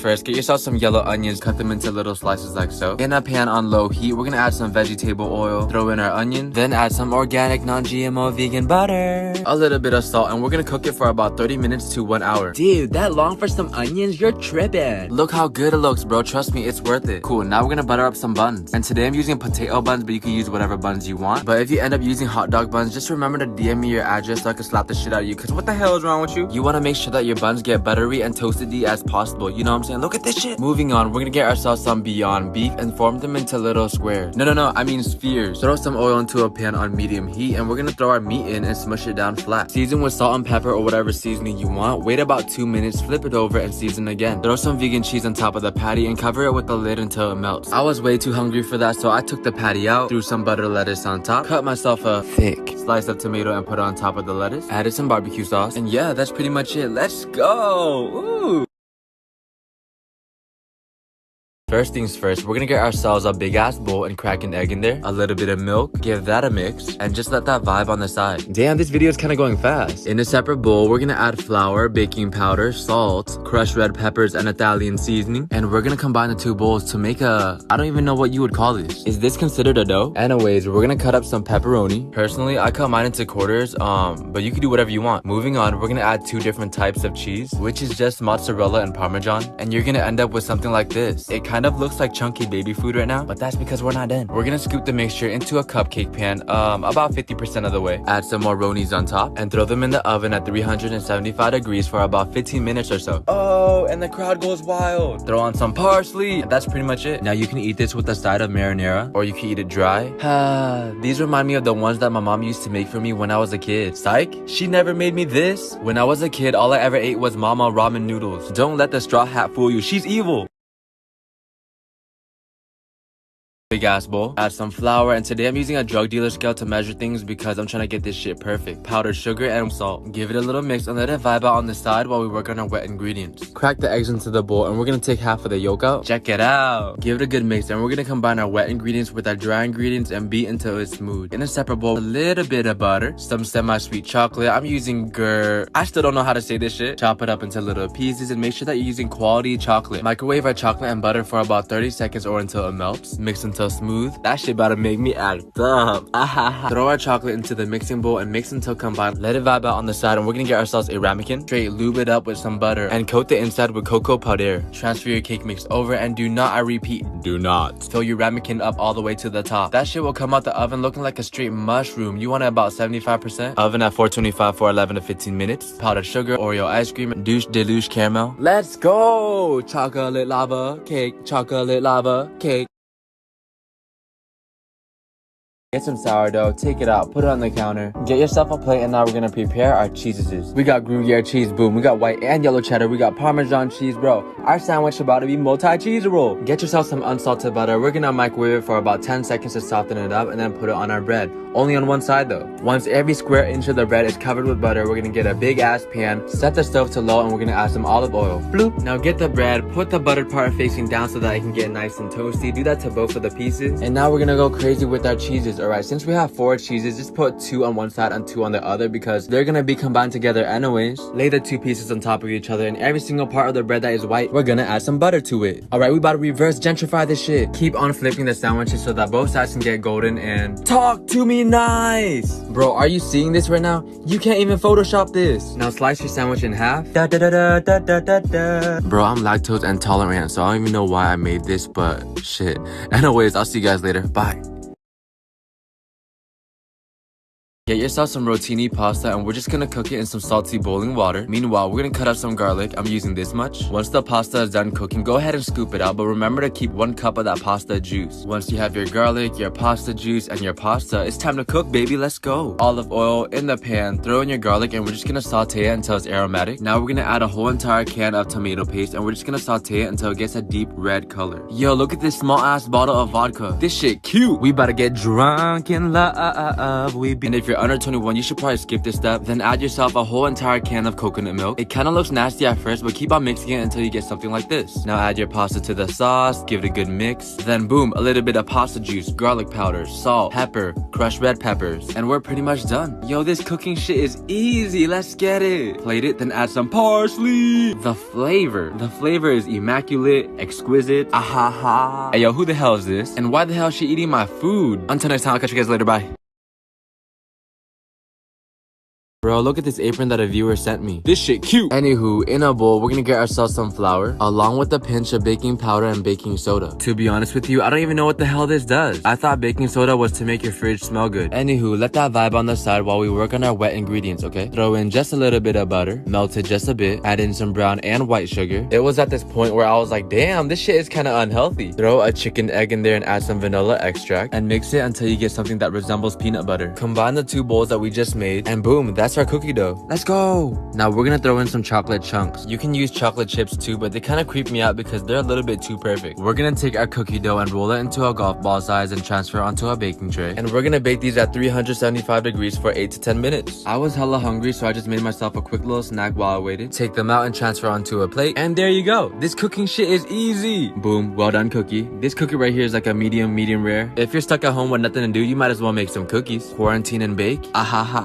first, get yourself some yellow onions, cut them into little slices like so. In a pan on low heat, we're gonna add some vegetable oil, throw in our onion, then add some organic non-GMO vegan butter, a little bit of salt, and we're gonna cook it for about 30 minutes to 1 hour. Dude, that long for some onions? You're tripping. Look how good it looks, bro. Trust me, it's worth it. Cool, now we're gonna butter up some buns. And today I'm using potato buns, but you can use whatever buns you want. But if you end up using hot dog buns, just remember to DM me your address so I can slap the shit out of you, because what the hell is wrong with you? You want to make sure that your buns get buttery and toasty as possible. You know what I'm saying? Look at this shit. Moving on, we're gonna get ourselves some Beyond Beef and form them into little squares. No, I mean spheres. Throw some oil into a pan on medium heat, and we're gonna throw our meat in and smush it down flat. Season with salt and pepper or whatever seasoning you want. Wait about 2 minutes, flip it over, and season again. Throw some vegan cheese on top of the patty and cover it with the lid until it melts. I was way too hungry for that, so I took the patty out, threw some butter lettuce on top, cut myself a thick slice of tomato and put it on top of the lettuce, added some barbecue sauce, and yeah, that's pretty much it. Let's go. Ooh. First things first, we're gonna get ourselves a big ass bowl and crack an egg in there, a little bit of milk, give that a mix, and just let that vibe on the side. Damn, this video is kind of going fast. In a separate bowl, we're gonna add flour, baking powder, salt, crushed red peppers, and Italian seasoning, and we're gonna combine the two bowls to make a, I don't even know what you would call this. Is this considered a dough? Anyways, we're gonna cut up some pepperoni. Personally, I cut mine into quarters, but you can do whatever you want. Moving on, we're gonna add 2 different types of cheese, which is just mozzarella and parmesan, and you're gonna end up with something like this. It kind of looks like chunky baby food right now, but that's because we're not done. We're gonna scoop the mixture into a cupcake pan, about 50% of the way. Add some more ronis on top and throw them in the oven at 375 degrees for about 15 minutes or so. Oh, and the crowd goes wild. Throw on some parsley, and that's pretty much it. Now you can eat this with a side of marinara, or you can eat it dry. These remind me of the ones that my mom used to make for me when I was a kid. Psych, she never made me this. When I was a kid, all I ever ate was mama ramen noodles. Don't let the straw hat fool you, she's evil. Big ass bowl, add some flour, and today I'm using a drug dealer scale to measure things because I'm trying to get this shit perfect. Powdered sugar and salt. Give it a little mix and let it vibe out on the side while we work on our wet ingredients. Crack the eggs into the bowl, and we're gonna take half of the yolk out. Check it out. Give it a good mix, and we're gonna combine our wet ingredients with our dry ingredients and beat until it's smooth. In a separate bowl, a little bit of butter, some semi-sweet chocolate. I'm using I still don't know how to say this shit. Chop it up into little pieces and make sure that you're using quality chocolate. Microwave our chocolate and butter for about 30 seconds or until it melts. Mix until smooth. That shit about to make me act up. Throw our chocolate into the mixing bowl and mix until combined. Let it vibe out on the side, and we're gonna get ourselves a ramekin. Straight lube it up with some butter and coat the inside with cocoa powder. Transfer your cake mix over, and do not, I repeat, do not fill your ramekin up all the way to the top. That shit will come out the oven looking like a straight mushroom. You want it about 75%. Oven at 425 for 11 to 15 minutes. Powdered sugar, Oreo ice cream, douche deluge caramel. Let's go! Chocolate lava cake, chocolate lava cake. Get some sourdough, take it out, put it on the counter. Get yourself a plate, and now we're gonna prepare our cheeses. We got Gruyere cheese, boom. We got white and yellow cheddar. We got Parmesan cheese, bro. Our sandwich about to be multi-cheese roll. Get yourself some unsalted butter. We're gonna microwave it for about 10 seconds to soften it up, and then put it on our bread. Only on one side though. Once every square inch of the bread is covered with butter, we're gonna get a big ass pan, set the stove to low, and we're gonna add some olive oil. Bloop. Now get the bread, put the buttered part facing down so that it can get nice and toasty. Do that to both of the pieces. And now we're gonna go crazy with our cheeses. Alright, since we have 4 cheeses, just put 2 on one side and 2 on the other because they're gonna be combined together anyways. Lay the 2 pieces on top of each other, and every single part of the bread that is white, we're gonna add some butter to it. Alright, we about to reverse gentrify this shit. Keep on flipping the sandwiches so that both sides can get golden, and talk to me nice. Bro, are you seeing this right now? You can't even Photoshop this. Now slice your sandwich in half. Bro, I'm lactose intolerant, so I don't even know why I made this, but shit. Anyways, I'll see you guys later. Bye. Get yourself some rotini pasta, and we're just gonna cook it in some salty boiling water. Meanwhile, we're gonna cut up some garlic. I'm using this much. Once the pasta is done cooking, go ahead and scoop it out, but remember to keep 1 cup of that pasta juice. Once you have your garlic, your pasta juice, and your pasta, it's time to cook, baby. Let's go. Olive oil in the pan, throw in your garlic, and we're just gonna saute it until it's aromatic. Now we're gonna add a whole entire can of tomato paste, and we're just gonna saute it until it gets a deep red color. Yo, look at this small ass bottle of vodka. This shit cute. We about to get drunk in love. And if you're you're under 21, you should probably skip this step. Then add yourself a whole entire can of coconut milk. It kind of looks nasty at first, but keep on mixing it until you get something like this. Now add your pasta to the sauce, give it a good mix. Then boom, a little bit of pasta juice, garlic powder, salt, pepper, crushed red peppers, and we're pretty much done. Yo, this cooking shit is easy. Let's get it. Plate it, then add some parsley. The flavor is immaculate, exquisite. Ahaha. Hey yo, who the hell is this? And why the hell is she eating my food? Until next time, I'll catch you guys later. Bye. Bro, look at this apron that a viewer sent me. This shit cute. Anywho, in a bowl, we're gonna get ourselves some flour, along with a pinch of baking powder and baking soda. To be honest with you, I don't even know what the hell this does. I thought baking soda was to make your fridge smell good. Anywho, let that vibe on the side while we work on our wet ingredients, okay? Throw in just a little bit of butter, melt it just a bit, add in some brown and white sugar. It was at this point where I was like, damn, this shit is kind of unhealthy. Throw a chicken egg in there and add some vanilla extract, and mix it until you get something that resembles peanut butter. Combine the two bowls that we just made, and boom, that's our cookie dough. Let's go. Now we're gonna throw in some chocolate chunks. You can use chocolate chips too, but they kind of creep me out because they're a little bit too perfect. We're gonna take our cookie dough and roll it into a golf ball size and transfer onto a baking tray. And we're gonna bake these at 375 degrees for 8 to 10 minutes. I was hella hungry, so I just made myself a quick little snack while I waited. Take them out and transfer onto a plate. And there you go. This cooking shit is easy. Boom, well done cookie. This cookie right here is like a medium rare. If you're stuck at home with nothing to do, you might as well make some cookies. Quarantine and bake. Ahaha.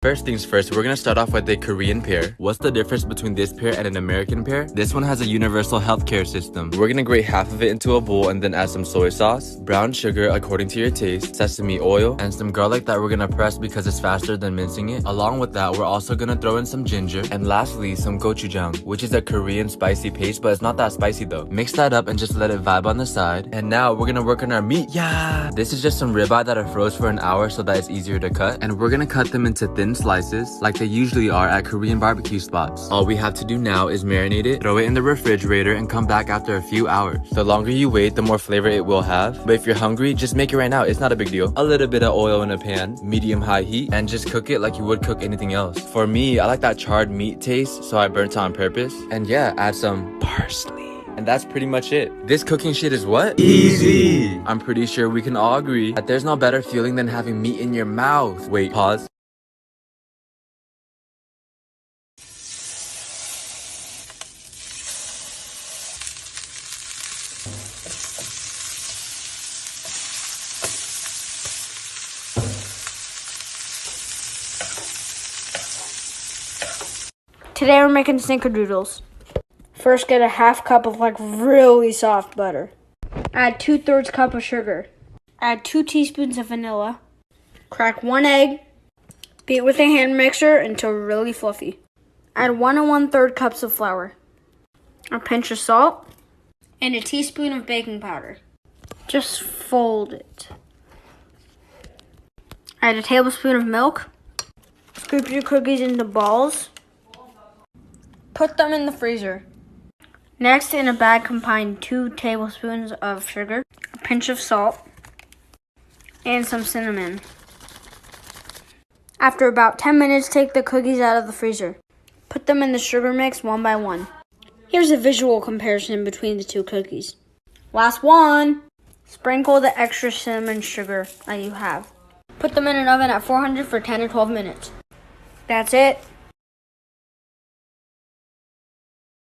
First things first, we're gonna start off with a Korean pear. What's the difference between this pear and an American pear? This one has a universal healthcare system. We're gonna grate half of it into a bowl and then add some soy sauce, brown sugar according to your taste, sesame oil, and some garlic that we're gonna press because it's faster than mincing it. Along with that, we're also gonna throw in some ginger, and lastly, some gochujang, which is a Korean spicy paste, but it's not that spicy though. Mix that up and just let it vibe on the side. And now we're gonna work on our meat. Yeah! This is just some ribeye that I froze for an hour so that it's easier to cut. And we're gonna cut them into thin slices like they usually are at Korean barbecue spots. All we have to do now is marinate it, throw it in the refrigerator, and come back after a few hours. The longer you wait, the more flavor it will have. But if you're hungry, just make it right now. It's not a big deal. A little bit of oil in a pan, medium-high heat, and just cook it like you would cook anything else. For me, I like that charred meat taste, so I burnt it on purpose. And yeah, add some parsley. And that's pretty much it. This cooking shit is what? Easy! I'm pretty sure we can all agree that there's no better feeling than having meat in your mouth. Wait, pause. Today we're making snickerdoodles. First, get a half cup of really soft butter. Add 2/3 cup of sugar. Add 2 teaspoons of vanilla. Crack 1 egg. Beat with a hand mixer until really fluffy. Add 1 1/3 cups of flour. A pinch of salt. And a teaspoon of baking powder. Just fold it. Add a tablespoon of milk. Scoop your cookies into balls. Put them in the freezer. Next, in a bag, combine 2 tablespoons of sugar, a pinch of salt, and some cinnamon. After about 10 minutes, take the cookies out of the freezer. Put them in the sugar mix one by one. Here's a visual comparison between the 2 cookies. Last one. Sprinkle the extra cinnamon sugar that you have. Put them in an oven at 400 for 10 to 12 minutes. That's it.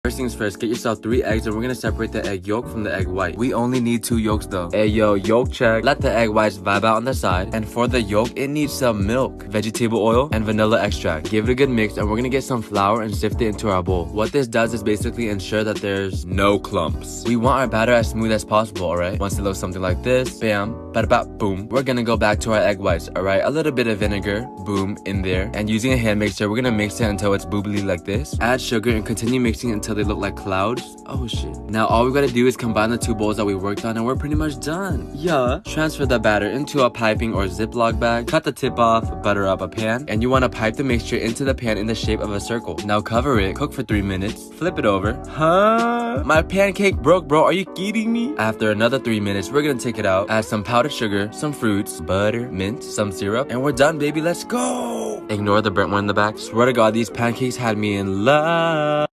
First things first, get yourself 3 eggs and we're gonna separate the egg yolk from the egg white. We only need 2 yolks though. Hey yo, yolk check. Let the egg whites vibe out on the side. And for the yolk, it needs some milk, vegetable oil, and vanilla extract. Give it a good mix and we're gonna get some flour and sift it into our bowl. What this does is basically ensure that there's no clumps. We want our batter as smooth as possible, alright? Once it looks something like this, bam, bada boom. We're gonna go back to our egg whites, alright? A little bit of vinegar, boom, in there. And using a hand mixer, we're gonna mix it until it's boobly like this. Add sugar and continue mixing until they look like clouds. Oh shit. Now all we gotta do is combine the 2 bowls that we worked on and we're pretty much done. Yeah. Transfer the batter into a piping or Ziploc bag. Cut the tip off, butter up a pan, and you wanna pipe the mixture into the pan in the shape of a circle. Now cover it, cook for 3 minutes, flip it over. Huh? My pancake broke, bro. Are you kidding me? After another 3 minutes, we're gonna take it out, add some powdered sugar, some fruits, butter, mint, some syrup, and we're done, baby. Let's go. Ignore the burnt one in the back. Swear to God, these pancakes had me in love.